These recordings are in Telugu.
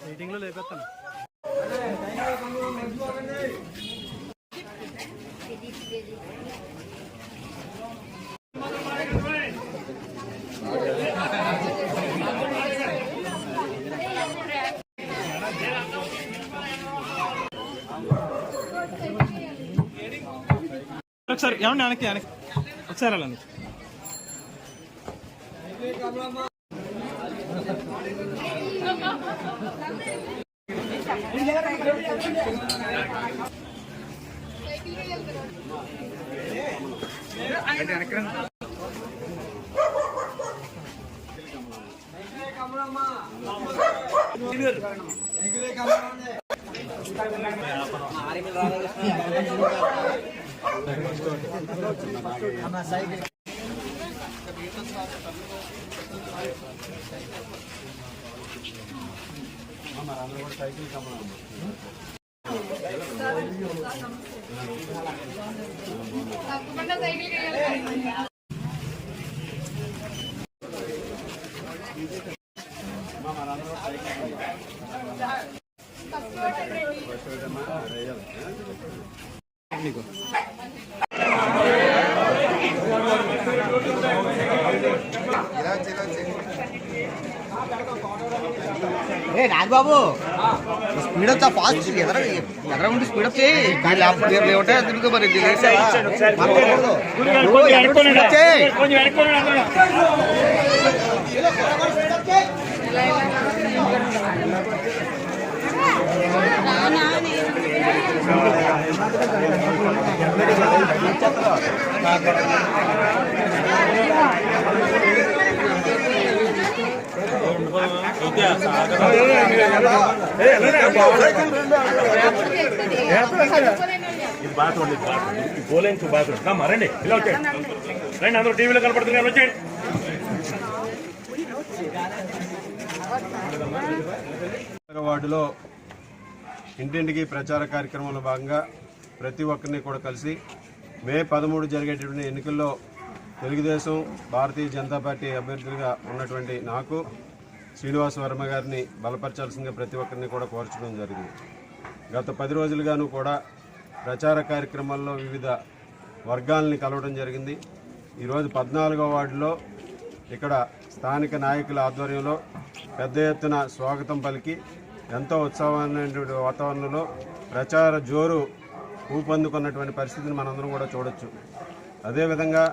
మీటింగ్ లో లేపెత్తాను. ఒకసారి ఏమన్నా వెనక్కి ఒకసారి అలా cycle Rajababu speed up fast ఎదర ఉండి స్పీడ్ అప్ చేయి మరి రండి ఇలా వచ్చేయండి, రండి అందరూ టీవీలో కనపడుతున్నారు వచ్చేయండి. వార్డులో ఇంటింటికి ప్రచార కార్యక్రమంలో భాగంగా ప్రతి ఒక్కరిని కూడా కలిసి మే 13 జరిగేటటువంటి ఎన్నికల్లో తెలుగుదేశం భారతీయ జనతా పార్టీ అభ్యర్థులుగా ఉన్నటువంటి నాకు శ్రీనివాస్ వర్మ గారిని బలపరచాల్సిందిగా ప్రతి ఒక్కరిని కూడా కోర్చడం జరిగింది. గత 10 రోజులుగాను కూడా ప్రచార కార్యక్రమాల్లో వివిధ వర్గాలని కలవడం జరిగింది. ఈరోజు 14వ వార్డులో ఇక్కడ స్థానిక నాయకుల ఆధ్వర్యంలో పెద్ద ఎత్తున స్వాగతం పలికి ఎంతో ఉత్సాహమైనటువంటి వాతావరణంలో ప్రచార జోరు ఊపందుకున్నటువంటి పరిస్థితిని మనందరం కూడా చూడొచ్చు. అదేవిధంగా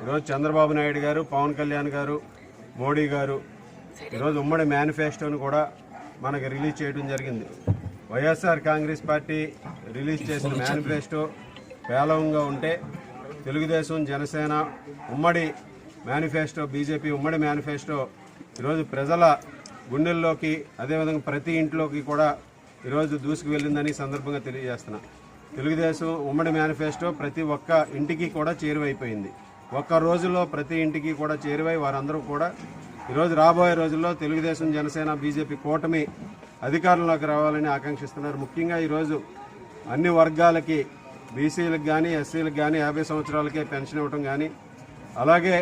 ఈరోజు చంద్రబాబు నాయుడు గారు, పవన్ కళ్యాణ్ గారు, మోడీ గారు ఈరోజు ఉమ్మడి మేనిఫెస్టోను కూడా మనకు రిలీజ్ చేయడం జరిగింది. వైఎస్ఆర్ కాంగ్రెస్ పార్టీ రిలీజ్ చేసిన మేనిఫెస్టో పేలవంగా ఉంటే తెలుగుదేశం, జనసేన ఉమ్మడి మేనిఫెస్టో, బీజేపీ ఉమ్మడి మేనిఫెస్టో ఈరోజు ప్రజల గుండెల్లోకి అదేవిధంగా ప్రతి ఇంట్లోకి కూడా ఈరోజు దూసుకు వెళ్ళిందని సందర్భంగా తెలియజేస్తున్నా. తెలుగుదేశం ఉమ్మడి మేనిఫెస్టో ప్రతి ఒక్క ఇంటికి కూడా చేరువైపోయింది. ఒక్క రోజులో ప్రతి ఇంటికి కూడా చేరువై వారందరూ కూడా ఈరోజు రాబోయే రోజుల్లో తెలుగుదేశం, జనసేన, బీజేపీ కూటమి అధికారంలోకి రావాలని ఆకాంక్షిస్తున్నారు. ముఖ్యంగా ఈరోజు అన్ని వర్గాలకి, బీసీలకు కానీ, ఎస్సీలకు కానీ 50 సంవత్సరాలకే పెన్షన్ ఇవ్వటం కానీ, అలాగే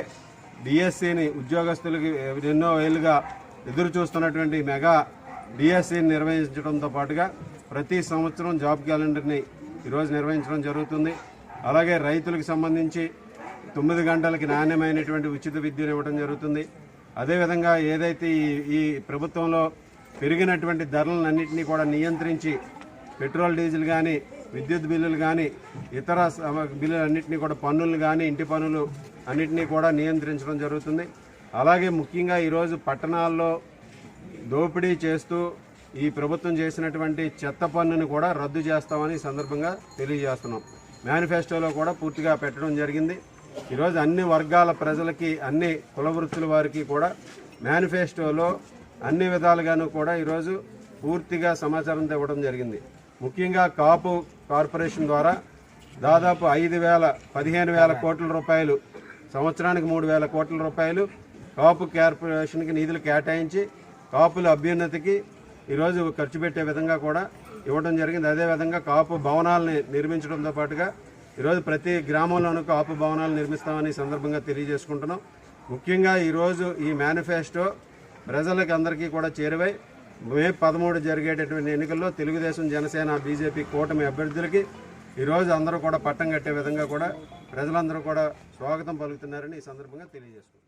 డిఎస్సీని ఉద్యోగస్తులకి ఎన్నో ఏళ్ళుగా ఎదురు చూస్తున్నటువంటి మెగా డిఎస్సీని నిర్వహించడంతో పాటుగా ప్రతి సంవత్సరం జాబ్ క్యాలెండర్ని ఈరోజు నిర్వహించడం జరుగుతుంది. అలాగే రైతులకు సంబంధించి 9 గంటలకి నాణ్యమైనటువంటి ఉచిత విద్యను ఇవ్వడం జరుగుతుంది. అదేవిధంగా ఏదైతే ఈ ప్రభుత్వంలో పెరిగినటువంటి ధరలన్నింటినీ కూడా నియంత్రించి పెట్రోల్ డీజిల్ కానీ విద్యుత్ బిల్లులు కానీ ఇతర బిల్లులన్నింటినీ కూడా పన్నులు కానీ ఇంటి పన్నులు అన్నింటినీ కూడా నియంత్రించడం జరుగుతుంది. అలాగే ముఖ్యంగా ఈరోజు పట్టణాల్లో దోపిడీ చేస్తూ ఈ ప్రభుత్వం చేసినటువంటి చెత్త పన్నుని కూడా రద్దు చేస్తామని ఈ సందర్భంగా తెలియజేస్తున్నాం. మేనిఫెస్టోలో కూడా పూర్తిగా పెట్టడం జరిగింది. ఈరోజు అన్ని వర్గాల ప్రజలకి అన్ని కుల వృత్తుల వారికి కూడా మేనిఫెస్టోలో అన్ని విధాలుగాను కూడా ఈరోజు పూర్తిగా సమాచారం ఇవ్వడం జరిగింది. ముఖ్యంగా కాపు కార్పొరేషన్ ద్వారా దాదాపు 15,000 కోట్ల రూపాయలు, సంవత్సరానికి 3,000 కోట్ల రూపాయలు కాపు కార్పొరేషన్కి నిధులు కేటాయించి కాపుల అభ్యున్నతికి ఈరోజు ఖర్చు పెట్టే విధంగా కూడా ఇవ్వడం జరిగింది. అదేవిధంగా కాపు భవనాలని నిర్మించడంతో పాటుగా ఈరోజు ప్రతి గ్రామంలోనూ కాపు భవనాలు నిర్మిస్తామని సందర్భంగా తెలియజేసుకుంటున్నాం. ముఖ్యంగా ఈరోజు ఈ మేనిఫెస్టో ప్రజలకు అందరికీ కూడా చేరువై మే 13 జరిగేటటువంటి ఎన్నికల్లో తెలుగుదేశం, జనసేన, బీజేపీ కూటమి అభ్యర్థులకి ఈరోజు అందరూ కూడా పట్టం కట్టే విధంగా కూడా ప్రజలందరూ కూడా స్వాగతం పలుకుతున్నారని ఈ సందర్భంగా తెలియజేసుకుంటున్నాం.